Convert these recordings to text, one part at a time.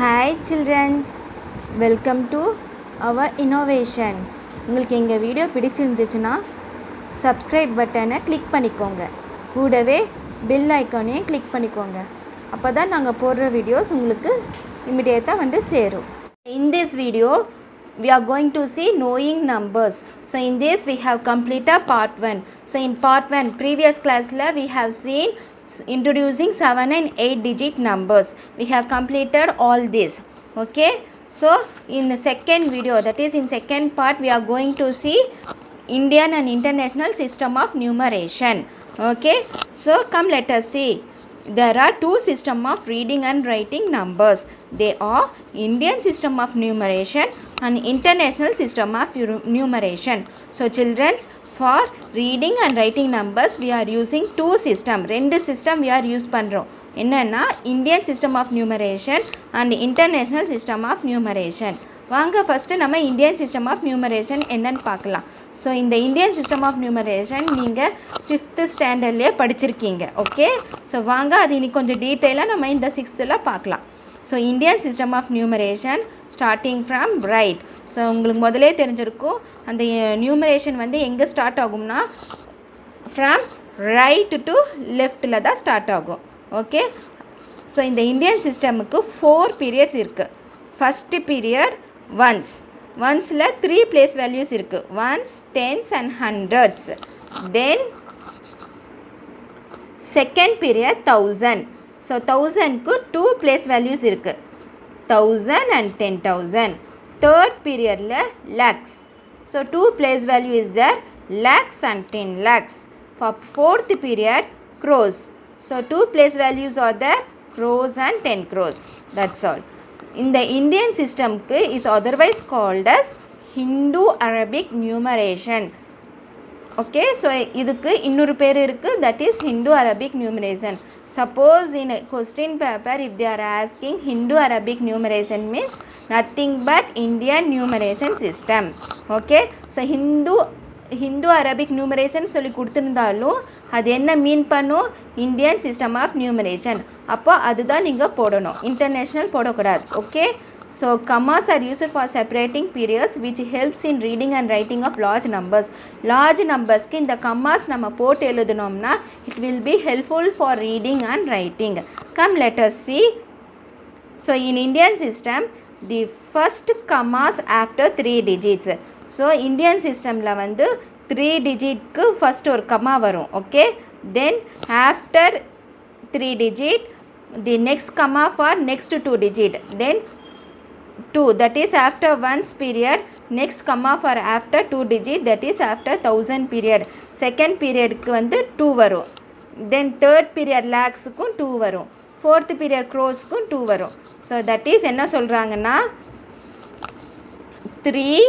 Hi childrens, welcome to our innovation. உங்களுக்கு எங்கள் video பிடிச்சிருந்துச்சுன்னா சப்ஸ்கிரைப் பட்டனை கிளிக் பண்ணிக்கோங்க, கூடவே பெல் ஐக்கானையும் கிளிக் பண்ணிக்கோங்க. அப்போ தான் நாங்கள் போடுற வீடியோஸ் உங்களுக்கு இமிடியேட்டாக வந்து சேரும். In this video we are going to see knowing numbers. So in this we have completed part 1. So in part 1 previous class we have seen introducing 7 and 8 digit numbers. We have completed all this. Okay, so in the second video, that is in second part, we are going to see Indian and international system of numeration. Okay, so come let us see. There are two systems of reading and writing numbers. They are Indian system of numeration and international system of numeration. So children, for reading and writing numbers we are using two system. ரெண்டு system we are use பண்ணுறோம். என்னன்னா Indian system of numeration and international system of numeration. வாங்க first நம்ம Indian system of numeration என்னன்னு பார்க்கலாம். So இந்த Indian system of numeration நீங்கள் 5th ஸ்டாண்டர்ட்லேயே படிச்சிருக்கீங்க. ஓகே, ஸோ வாங்க அது இன்னைக்கு கொஞ்சம் டீட்டெயிலாக நம்ம இந்த 6th பார்க்கலாம். So Indian system of numeration starting from right. So உங்களுக்கு முதலே தெரிஞ்சிருக்கும் அந்த நியூமரேஷன் வந்து எங்கே ஸ்டார்ட் ஆகும்னா ஃப்ரம் ரைட் டு லெஃப்டில் தான் ஸ்டார்ட் ஆகும். ஓகே, ஸோ இந்த இந்தியன் சிஸ்டமுக்கு 4 பீரியட்ஸ் இருக்குது. First period ones. ஒன்ஸில் 3 place values இருக்குது. Ones, tens and hundreds. Then second period 1000. So 1000க்கு 2 place values இருக்குது. 1000 and 10,000. தேர்ட் பீரியடில் lakhs. So 2 place value is there, lakhs and 10 lakhs. For fourth period crores. So 2 place values are there, crores and 10 crores. That's all. In the Indian system is otherwise called as Hindu-Arabic numeration. Okay, so இதுக்கு இன்னொரு பேர் இருக்குது, that is Hindu-Arabic numeration. Suppose in a question paper if they are asking Hindu-Arabic numeration means nothing but Indian numeration system. Okay, so Hindu Arabic numeration சொல்லி கொடுத்துருந்தாலும் அது என்ன மீன் பண்ணும், Indian system of numeration. அப்போ அதுதான் நீங்கள் போடணும், இன்டர்நேஷ்னல் போடக்கூடாது. Okay, so commas are used for separating periods which helps in reading and writing of large numbers. Large நம்பர்ஸ்க்கு இந்த கமாஸ் நம்ம போட்டு எழுதணும்னா it will be helpful for reading and writing. Come let us see. So in Indian system the first commas after 3 digits. So Indian சிஸ்டமில் வந்து 3 digitக்கு first ஒரு கம்மா வரும். Okay, then after 3 digit the next comma for next 2 digit, then 2 that is after once period, next comma for after 2 digit that is after 1000 period. Second பீரியடுக்கு வந்து 2 வரும், then third period லேக்ஸுக்கும் 2 வரும், fourth period க்ரோஸ்க்கும் 2 வரும். So that is என்ன சொல்கிறாங்கன்னா 3,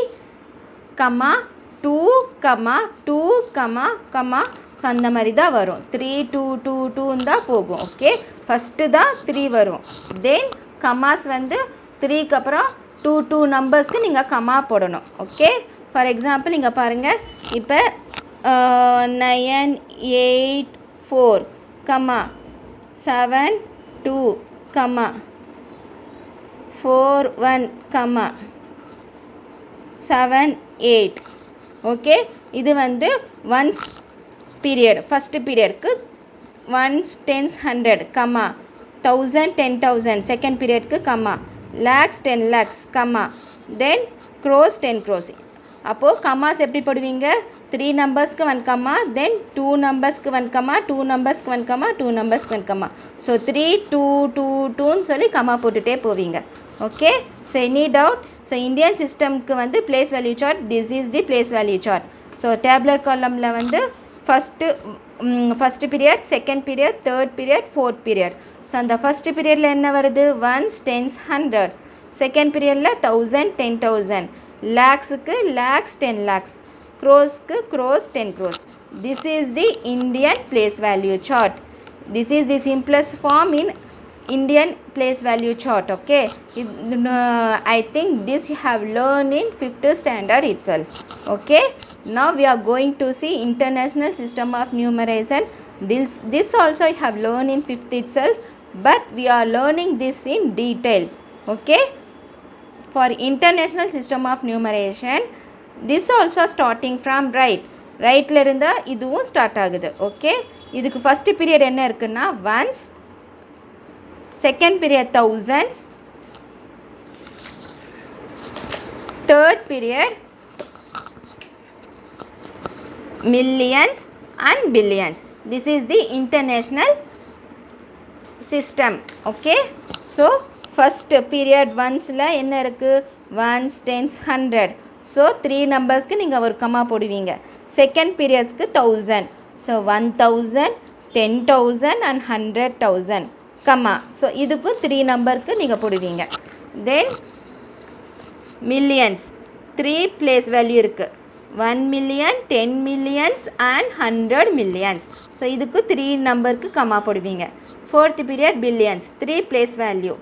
2, 2, so அந்த மாதிரி தான் வரும். 3, 2, 2, 2 தான் போகும். ஓகே, ஃபஸ்ட்டு தான் 3 வரும், தென் கமாஸ் வந்து 3க்கு அப்புறம் 2 2 நம்பர்ஸ்க்கு நீங்கள் கமா போடணும். ஓகே, ஃபார் எக்ஸாம்பிள் இங்கே பாருங்கள், இப்போ 9, 8, 4, 7, 2, 4, 1, 7, 8. ஓகே, இது வந்து ஒன்ஸ் பீரியட். ஃபஸ்ட்டு பீரியட்க்கு ஒன்ஸ், டென்ஸ், 100, 1000, 10,000. செகண்ட் பீரியட்க்கு lakhs, 10 lakhs, then crores, 10 crores. அப்போது கம்மாஸ் எப்படி போடுவீங்க, 3 நம்பர்ஸ்க்கு 1 கம்மா, தென் 2 நம்பர்ஸ்க்கு 1 கம்மா, 2 நம்பர்ஸ்க்கு 1 கம்மா, 2 நம்பர்ஸ்க்கு 1 கம்மா. ஸோ 3, 2, 2, 2ன்னு சொல்லி கம்மா போட்டுகிட்டே போவீங்க. Okay, so any doubt? So Indian சிஸ்டம்க்கு வந்து place value chart, this is the place value chart. So tabular காலமில் வந்து first period, second period, third period, fourth period. So அந்த ஃபஸ்ட்டு பீரியடில் என்ன வருது, ஒன்ஸ், டென்ஸ், 100. செகண்ட் பீரியடில் 1000, 10,000. லேக்ஸுக்கு லேக்ஸ், 10 lakhs. க்ரோஸ்க்கு crores, 10 crores. This is the Indian place value chart. This is the simplest form in Indian place value chart. Okay, I think this you have learned in 5th standard itself. Okay, now we are going to see international system of numeration. This also I have learned in 5th itself, but we are learning this in detail. okay. For international system of numeration, this also starting from right ல இருந்தா இதுவும் start ஆகுது. Okay, இதுக்கு first period என்ன இருக்குன்னா ones, second period thousands, third period millions and billions. This is the international system. Okay, so first period onesல என்ன இருக்கு? ones, tens, 100. so 3 நம்பர்ஸ்க்கு நீங்கள் ஒரு கமா போடுவீங்க. செகண்ட் பீரியட்ஸ்க்கு 1000. so 1000, 10,000 and 100,000 comma. ஸோ இதுக்கும் 3 நம்பருக்கு நீங்கள் போடுவீங்க. தென் மில்லியன்ஸ் 3 பிளேஸ் வேல்யூ இருக்குது. 1 million, 10 millions and 100 millions. So இதுக்கு 3 நம்பருக்கு கமா போடுவீங்க. Fourth period billions 3 place value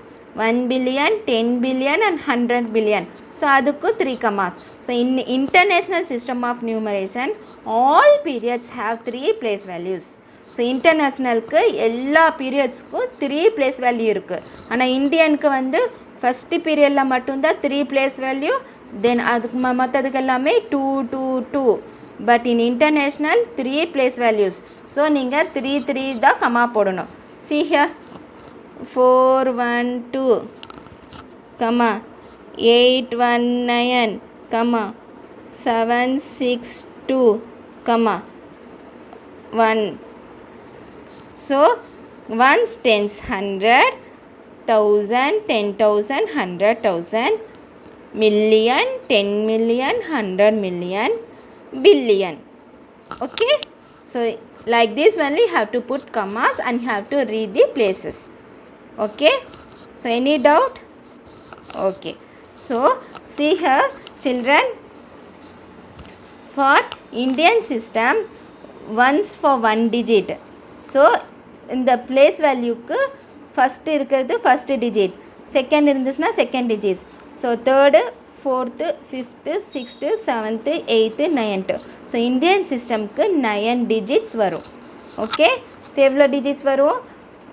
1 billion, 10 billion and 100 billion. So அதுக்கு 3 commas. So in international system of numeration all periods have 3 place values. So இன்டர்நேஷ்னலுக்கு எல்லா பீரியட்ஸ்க்கும் 3 place value இருக்குது. ஆனால் இந்தியனுக்கு வந்து first பீரியடில் மட்டும்தான் 3 place value. தென் அதுக்கு மற்றதுக்கு எல்லாமே 2, 2, 2. But in international 3 place values. So நீங்கள் 3, 3 தான் கமா போடணும். see here 412, 819, 762, 1. So ones, tens, 100, 1000, 10,000, 100,000, million, 10 million, 100 million, billion. Okay, so like this only you have to put commas and you have to read the places. Okay, so any doubt? Okay, so see here children, for Indian system ones for 1 digit. so இந்த place valueக்கு first இருக்கிறது first digit, second இருந்துச்சுன்னா second digits. so third, fourth, fifth, sixth, seventh, eighth, ninth. so Indian systemக்கு 9 digits வரும். okay, so எவ்வளோ digits வரும்?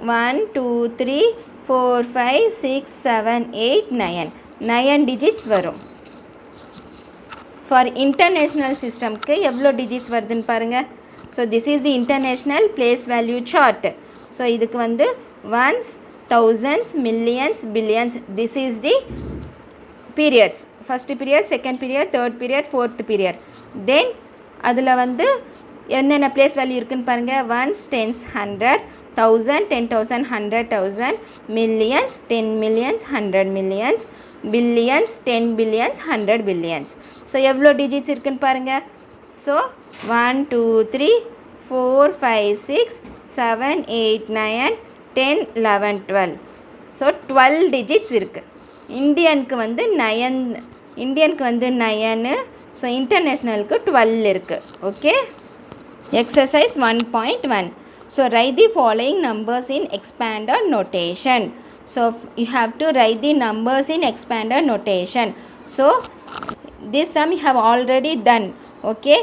1, 2, 3, 4, 5, 6, 7, 8, 9. 9 digits வரும். for international systemக்கு எவ்வளோ digits வருதுன்னு பாருங்க. so this is the international place value chart. so இதுக்கு வந்து ones, thousands, millions, billions. this is the periods. first period, second period, third period, fourth period. then அதில் வந்து என்னென்ன place value இருக்குன்னு பாருங்க. ones, tens, 100, 1000, 10,000, 100,000, millions, 10 millions, 100 millions, billions, 10 billions, 100 billions. So எவ்வளோ digits இருக்குன்னு பாருங்க. ஸோ 1, 2, 3, 4, 5, 6, 7, 8, 9, 10, 11, 12. ஸோ 12 digits இருக்குது. இந்தியனுக்கு வந்து 9. ஸோ இன்டர்நேஷ்னலுக்கு 12 இருக்குது. Okay, exercise 1.1. so write the following numbers in expanded notation. so you have to write the numbers in expanded notation. so this sum you have already done. okay,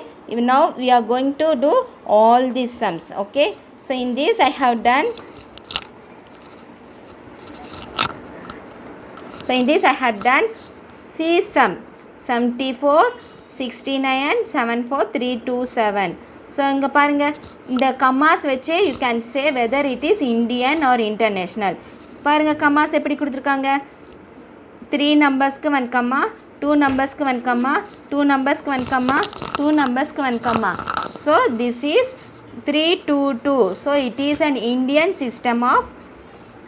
now we are going to do all these sums. okay, so in this I have done, C sum 74, 69, 74327. So இங்கே பாருங்கள், இந்த commas வச்சே you can say whether it is Indian or international. பாருங்கள் commas எப்படி கொடுத்துருக்காங்க. 3 நம்பர்ஸ்க்கு 1 comma, 2 நம்பர்ஸ்க்கு 1 comma, 2 நம்பர்ஸ்க்கு 1 கம்மா, 2 நம்பர்ஸ்க்கு 1 comma. So this is 3, 2, 2. So it is an Indian system of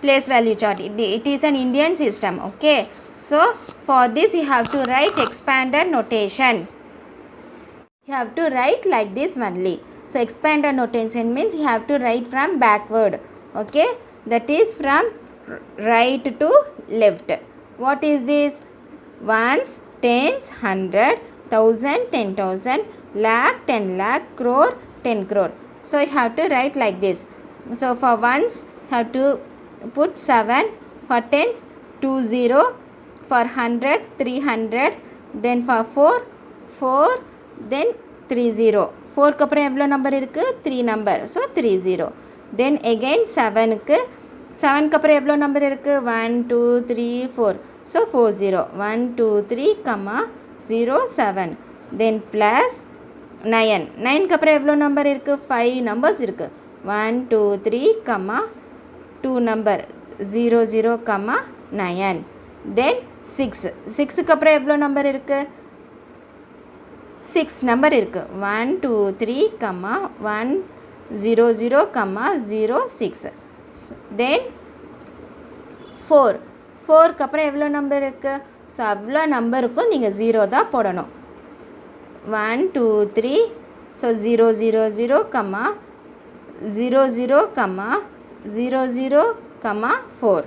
place value chart. It is an Indian system. okay, so for this you have to write expanded notation. You have to write like this only. so expanded notation means you have to write from backward. okay, that is from right to left. what is this? ones, tens, 100, 1000, 10,000, lakh, 10 lakh, crore, 10 crore. so you have to write like this. so for ones you have to put 7, for tens 20, for 100 300, then for 4, then 30. 4 க்கு அப்புறம் எவ்வளோ number இருக்குது? 3 number. So 30. then again 7க்கு 7க்கு அப்புறம் எவ்வளோ number இருக்குது 1 2 3 4 so 40 1 2 3 கம்மா 0 7 தென் plus 9 9க்கு அப்புறம் எவ்வளோ number இருக்குது 5 நம்பர்ஸ் இருக்குது 1 2 3 கம்மா 2 நம்பர் 0 0 கம்மா 9 தென் 6 6க்கு அப்புறம் எவ்வளோ நம்பர் இருக்குது 6 நம்பர் இருக்குது 1 2 3 கம்மா 1 0 0 கம்மா 0 6 தென் 4 4க்கு அப்புறம் எவ்வளோ நம்பர் இருக்குது ஸோ அவ்வளோ நம்பருக்கும் நீங்கள் 0 தான் போடணும் 1 2 3 ஸோ 0 0 0 கம்மா 0 0 கம்மா 0 0 கம்மா 4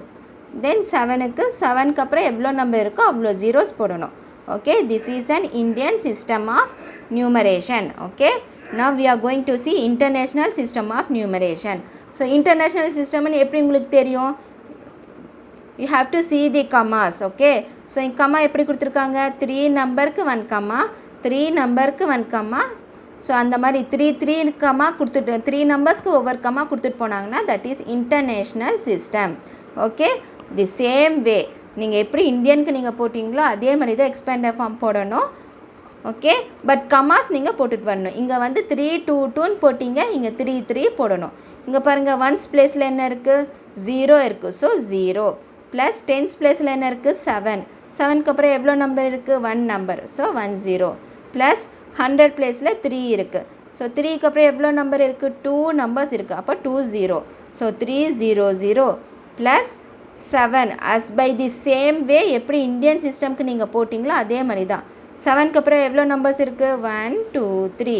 தென் 7க்கு 7க்கு அப்புறம் எவ்வளோ நம்பர் இருக்கோ அவ்வளோ ஜீரோஸ் போடணும் okay this is an Indian system of numeration okay now we are going to see international system of numeration so international system னு எப்படி உங்களுக்கு தெரியும் you have to see the commas okay so இந்த comma எப்படி கொடுத்திருக்காங்க 3 நம்பருக்கு 1 comma 3 நம்பருக்கு 1 comma so அந்த மாதிரி 3 comma கொடுத்துட்டு 3 நம்பர்ஸ்க்கு ஒவ்வொரு comma கொடுத்துட்டு போனாங்கன்னா that is international system okay the same way நீங்கள் எப்படி இந்தியனுக்கு நீங்கள் போட்டிங்களோ அதே மாதிரி தான் எக்ஸ்பேண்டட் ஃபார்ம் போடணும் ஓகே பட் கமாஸ் நீங்கள் போட்டுட்டு வரணும் இங்கே வந்து 3 2 2ன்னு போட்டிங்க இங்கே 3 3 போடணும் இங்கே பாருங்கள் ஒன்ஸ் பிளேஸில் என்ன இருக்குது 0 இருக்குது ஸோ 0 ப்ளஸ் டென்ஸ் பிளேஸில் என்ன இருக்குது 7 7க்கு அப்புறம் எவ்வளோ நம்பர் இருக்குது 1 நம்பர் ஸோ 1 0 ப்ளஸ் 100 பிளேஸில் 3 இருக்குது ஸோ 3க்கு அப்புறம் எவ்வளோ நம்பர் இருக்குது 2 நம்பர்ஸ் இருக்குது அப்போ 2 0 so 3 0 0 plus 7 as by the same way எப்படி இந்தியன் சிஸ்டம்க்கு நீங்கள் போட்டிங்களோ அதே மாதிரி தான் 7க்கு அப்புறம் எவ்வளோ நம்பர்ஸ் இருக்குது 1 2 3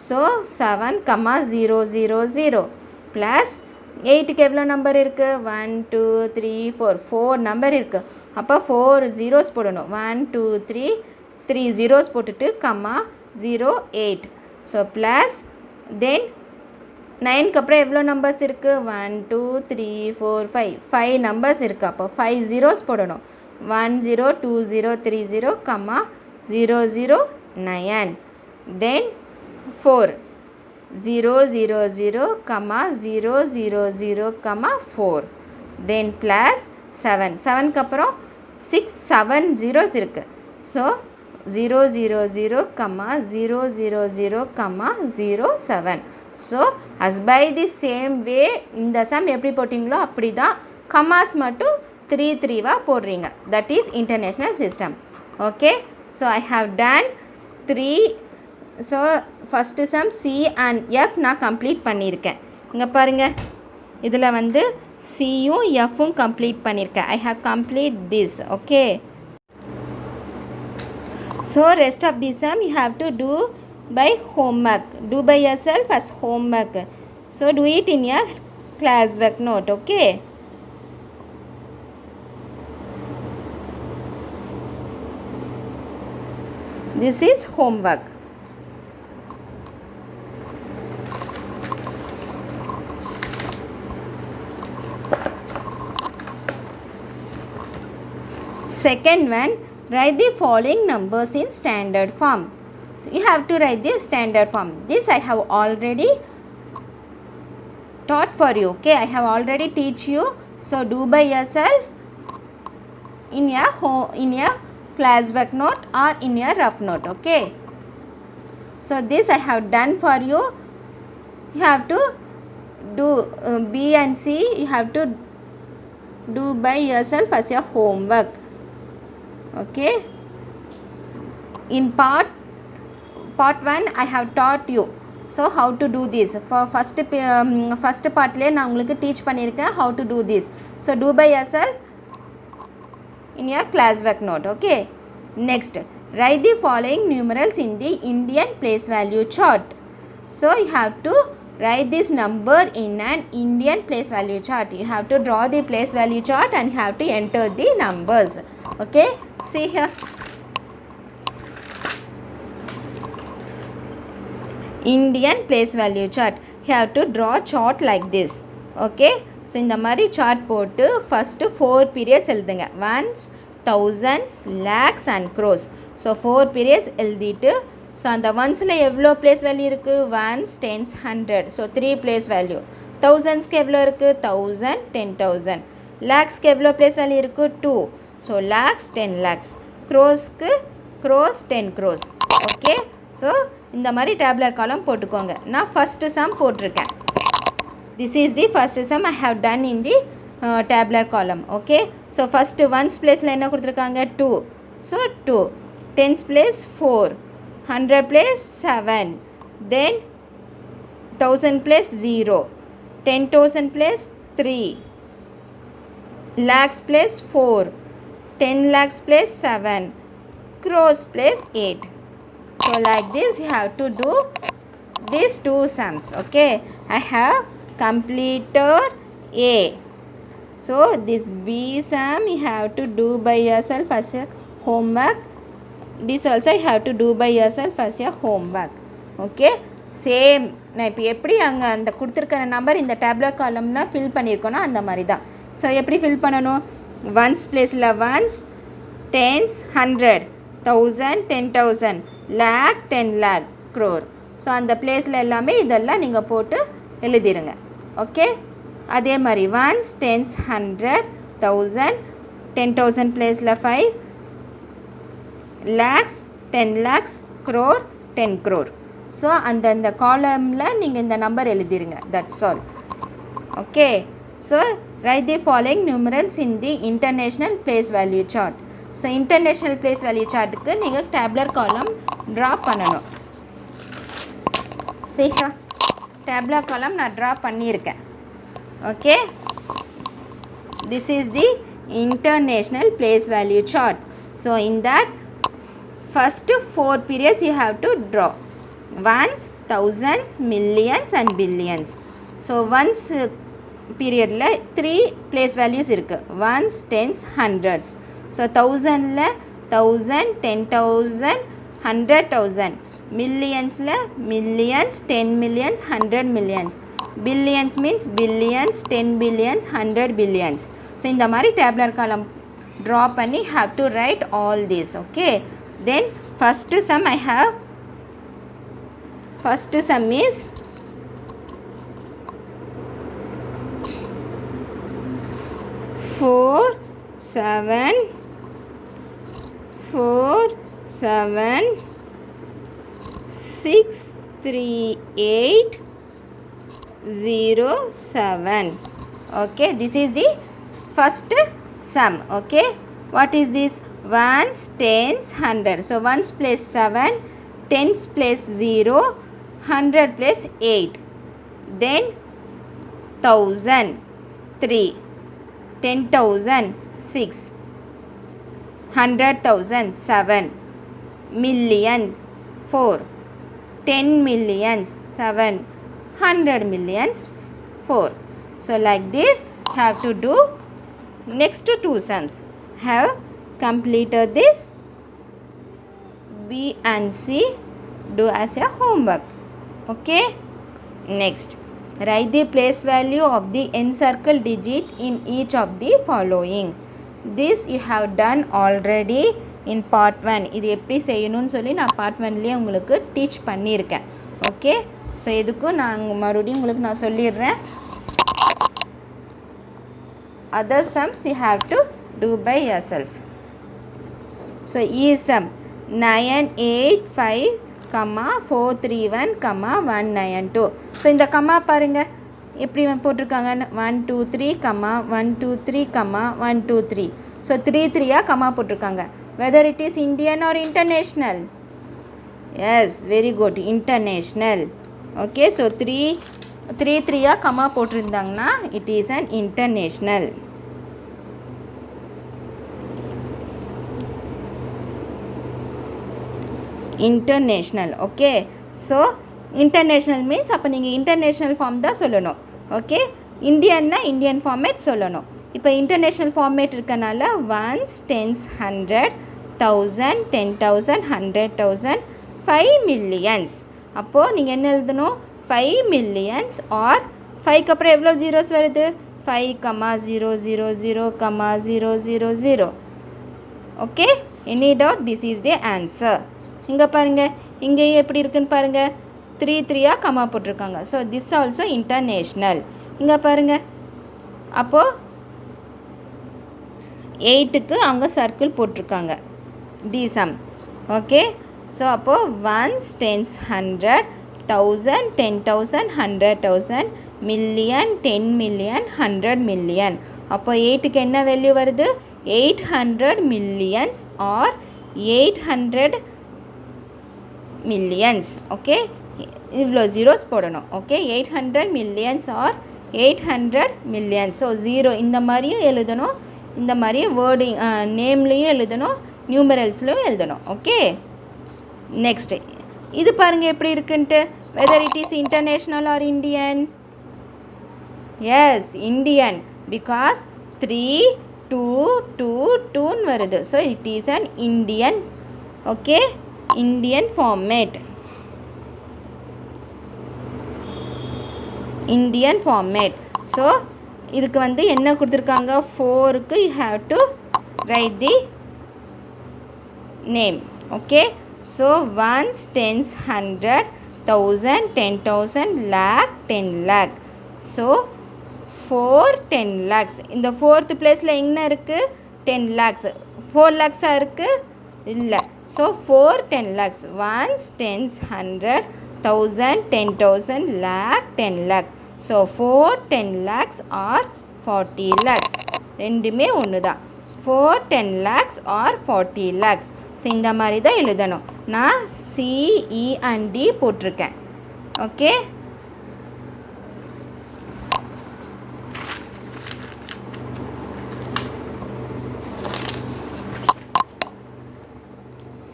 ஸோ 7 கம்மா 0 0 0 ப்ளஸ் 8க்கு எவ்வளோ நம்பர் இருக்குது 1 2 3 4 4 நம்பர் இருக்குது அப்போ 4 ஜீரோஸ் போடணும் 1 2 3 3 ஜீரோஸ் போட்டுட்டு கம்மா 0 8 ஸோ ப்ளஸ் தென் 9க்கு அப்புறம் எவ்வளோ நம்பர்ஸ் இருக்குது 1 2 3 4 5 5 நம்பர்ஸ் இருக்குது அப்போ 5 ஜீரோஸ் போடணும் 1 0 2 0 3 0 கம்மா 0 0 9 then 4 0 0 0 comma 0 0 0 comma 4 then plus 7 7க்கு அப்புறம் 6 7 zeros இருக்கு so 0 0 0 comma 0 0 0 comma 0 7 so as by the same way இந்த சம் எப்படி போட்டிங்களோ அப்படி தான் கமாஸ் மட்டும் 3 3வா போடுறீங்க that is international system okay so I have done 3 so first sum C and F நான் complete பண்ணியிருக்கேன் இங்கே பாருங்கள் இதில் வந்து Cயும் Fம் complete பண்ணியிருக்கேன் I have complete this okay so rest of the sum you have to do by homework do by yourself as homework so do it in your classwork note okay this is homework second one write the following numbers in standard form you have to write the standard form this I have already taught for you okay I have already teach you so do by yourself in your classwork note or in your rough note okay so this I have done for you you have to do B and C you have to do by yourself as your homework okay in part 1 I have taught you so how to do this for first part la na ungalku teach pannirken how to do this so do by yourself in your classwork note okay next write the following numerals in the Indian place value chart so you have to write this number in an Indian place value chart you have to draw the place value chart and you have to enter the numbers okay see here Indian place value chart you have to draw chart like this okay so இந்த மாதிரி chart போட்டு first 4 periods எழுதுங்க ones thousands lakhs and crores so 4 periods எழுதிட்டு so அந்த onesல எவ்வளோ place value இருக்கு ones tens 100 so 3 place value தௌசண்ட்ஸ்க்கு எவ்வளோ இருக்குது 1000 10,000 லேக்ஸ்க்கு எவ்வளோ ப்ளேஸ் வேல்யூ இருக்குது 2 ஸோ லேக்ஸ் 10 லேக்ஸ் க்ரோஸ்க்கு க்ரோஸ் 10 க்ரோஸ் ஓகே ஸோ இந்த மாதிரி டேப்லர் காலம் போட்டுக்கோங்க நான் ஃபஸ்ட்டு சம் போட்டிருக்கேன் this is the first sum I have done in the tabular column okay so first ones place la enna kuduthirukanga 2 so 2 tens place 4 100 place 7 then 1000 place 0 10,000 place 3 lakhs place 4 10 lakhs place 7 crores place 8 so like this you have to do these two sums okay I have completed A so this B sum you have to do by yourself as a homework this also you have to do by yourself as a homework okay same நான் இப்போ எப்படி அங்கே அந்த கொடுத்துருக்கிற number இந்த டேப்லர் காலம்னா fill பண்ணியிருக்கோன்னா அந்த மாதிரி தான் ஸோ எப்படி ஃபில் பண்ணணும் ஒன்ஸ் பிளேஸில் ones tens 100 1000 10,000 lakh 10 lakh crore so அந்த பிளேஸில் எல்லாமே இதெல்லாம் நீங்கள் போட்டு எழுதிடுங்க ஓகே அதே மாதிரி ஒன்ஸ் டென்ஸ் 100 1000 10,000 பிளேஸில் 5 லேக்ஸ் 10 லேக்ஸ் க்ரோர் 10 க்ரோர் ஸோ அந்தந்த காலமில் நீங்கள் இந்த நம்பர் எழுதிடுங்க that's all okay so write the following numerals in the international place value chart so international place value சார்ட்டுக்கு நீங்கள் டேப்லர் காலம் ட்ரா பண்ணணும் சரிக்கா டேப்லர் காலம் நான் ட்ரா பண்ணியிருக்கேன் okay this is the international place value chart so in that first 4 periods you have to draw ones thousands millions and billions so ones பீரியடில் 3 place values இருக்குது ones tens hundreds ஸோ 1000ல் 1000 10,000 100,000 மில்லியன்ஸில் millions 10 millions 100 millions billions means billions 10 billions 100 billions so இந்த மாதிரி tabular காலம் draw பண்ணி have to write all this okay then first sum I have first sum is 4 7 6 3 8 0 7 okay this is the first sum okay what is this ones tens 100 so ones place 7 tens place 0 100 place 8 then 1000 3 10,000 6 100,000 7 million 4 10 millions 7 100 millions 4 so like this have to do next to two sums have completed this B and C do as a homework okay next write the place value of the encircle digit in each of the following this you have done already in part 1 இது எப்படி செய்யணும்னு சொல்லி நான் part 1லயே உங்களுக்கு teach பண்ணியிருக்கேன் okay so இதுக்கும் நான் மறுபடியும் உங்களுக்கு நான் சொல்லிடுறேன் other sums you have to do by yourself so E sum 985 431 192 so இந்த கம்மா பாருங்கள் எப்படி போட்டிருக்காங்க 1 2 3 1 2 3 1 2 3 ஸோ 3 3 கம்மா போட்டிருக்காங்க whether it is Indian or international yes very good international okay so 3 3 comma போட்டிருந்தாங்கன்னா it is an international international okay so international means அப்போ நீங்கள் international form தான் சொல்லணும் okay இந்தியன்னா Indian format சொல்லணும் இப்போ இன்டர்நேஷ்னல் ஃபார்மேட் இருக்கனால ஒன்ஸ் டென்ஸ் 100 1000 10,000 100,000 5 millions அப்போது நீங்கள் என்ன எழுதணும் 5 millions ஆர் 5க்கு அப்புறம் எவ்வளோ ஜீரோஸ் வருது 5,000,000,000 okay any doubt this is the answer இங்கே பாருங்கள் இங்கேயும் எப்படி இருக்குன்னு பாருங்கள் 3 3 கம்மா போட்டிருக்காங்க ஸோ திஸ் ஆல்சோ இன்டர்நேஷ்னல் இங்கே பாருங்கள், அப்போது 8க்கு அவங்க சர்க்கிள் போட்டிருக்காங்க டி சம். ஓகே, ஸோ அப்போது 1s 10s 100 1000 10,000 100,000 million 10 million 100 million. அப்போ 8க்கு என்ன வேல்யூ வருது? 800 மில்லியன்ஸ் ஆர் 800 மில்லியன்ஸ். ஓகே, இவ்வளோ ஜீரோஸ் போடணும். Okay, 800 millions or 800 millions. So zero இந்த மாதிரியும் எழுதணும், இந்த மாதிரி வேர்டிங் நேம்லேயும் எழுதணும், நியூமரல்ஸ்லையும் எழுதணும். ஓகே, நெக்ஸ்ட்டு இது பாருங்கள் எப்படி இருக்குன்ட்டு. Whether it is international or Indian? Yes, Indian, because 3 2 2 2ன்னு வருது. So it is an Indian. Okay, Indian format. Indian format. So இதுக்கு வந்து என்ன கொடுத்துருக்காங்க? 4க்கு you have to write the name. Okay, so 1s 10s 100 1000 10,000 lakh 10 lakh. So 4 10 lakhs. இந்த 4th பிளேஸில் என்ன இருக்குது? 10 lakhs. 4 lakhs-ஆ இருக்குது? இல்லை. So 4 10 lakhs. 1s 10s 100 1000 10,000 lakh 10 lakh. So 4 10 lakhs or 40 lakhs. ரெண்டுமே ஒன்று தான். 4 10 lakhs ஆர் 40 lakhs. ஸோ இந்த மாதிரி தான் எழுதணும். நான் CE and D போட்டிருக்கேன். Okay,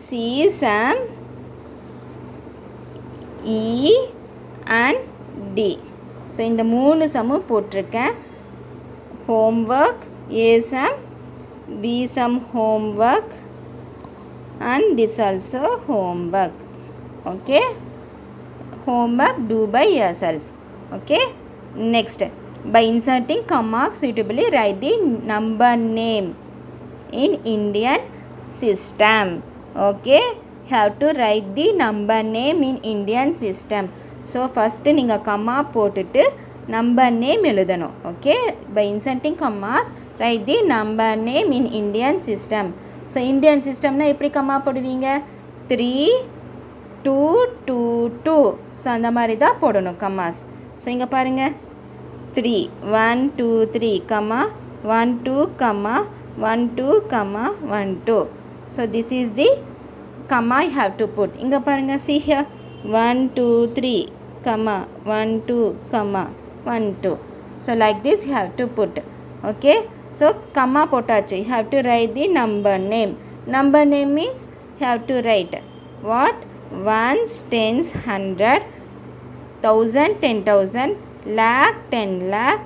C sum E and D. So இந்த 3 சம்மும் போட்டிருக்கேன். homework, A sum, B sum homework and this also homework. Okay, homework do by yourself. Okay, next, by inserting comma suitably write the number name in Indian system. Okay, have to write the number name in Indian system. So first நீங்கள் comma போட்டுட்டு number name எழுதணும். Okay, by inserting commas write the number name in Indian system. So Indian சிஸ்டம்னா எப்படி comma போடுவீங்க? 3 2 2 2. So அந்த மாதிரி தான் போடணும் கம்மாஸ். ஸோ இங்கே பாருங்கள், 3 1 2 3 comma 1 2 comma 1 2 comma 1 2. So this is the comma you have to put. இங்கே பாருங்கள், see here 1 2 3 comma 1 2 comma 1 2. So like this you have to put. Okay, so comma potachu, you have to write the number name. Number name means you have to write what? 1s 10s 100 1000 10,000 lakh 10 lakh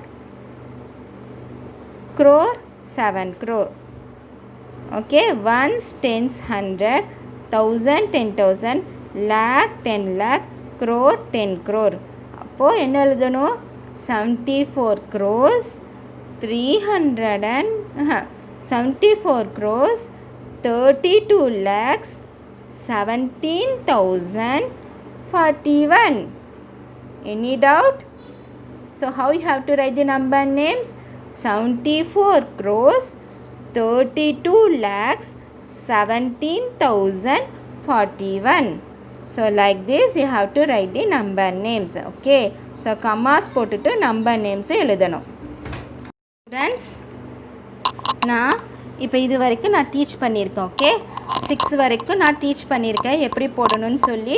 crore 7 crore. Okay, 1s 10s 100 1000 10,000 lakh 10 lakh crore 10 crore. அப்போது என்ன எழுதணும்? 74 crores 74 crores 32 lakhs 17,041. Any doubt? So how you have to write the number names? 74 crores 32 lakhs 17,041. So like this you have to write the number names. Okay, so commas போட்டுட்டு number names எழுதணும். Friends, நான் இப்போ இது வரைக்கும் நான் teach பண்ணியிருக்கேன். Okay, 6 வரைக்கும் நான் டீச் பண்ணியிருக்கேன் எப்படி போடணும்னு சொல்லி.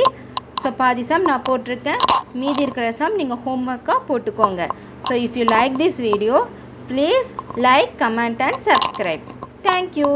ஸோ பாதி சம் நான் போட்டிருக்கேன், மீதி இருக்கிற சம் நீங்கள் ஹோம்ஒர்க்காக போட்டுக்கோங்க. So if you like this video, please like, comment and subscribe. Thank you.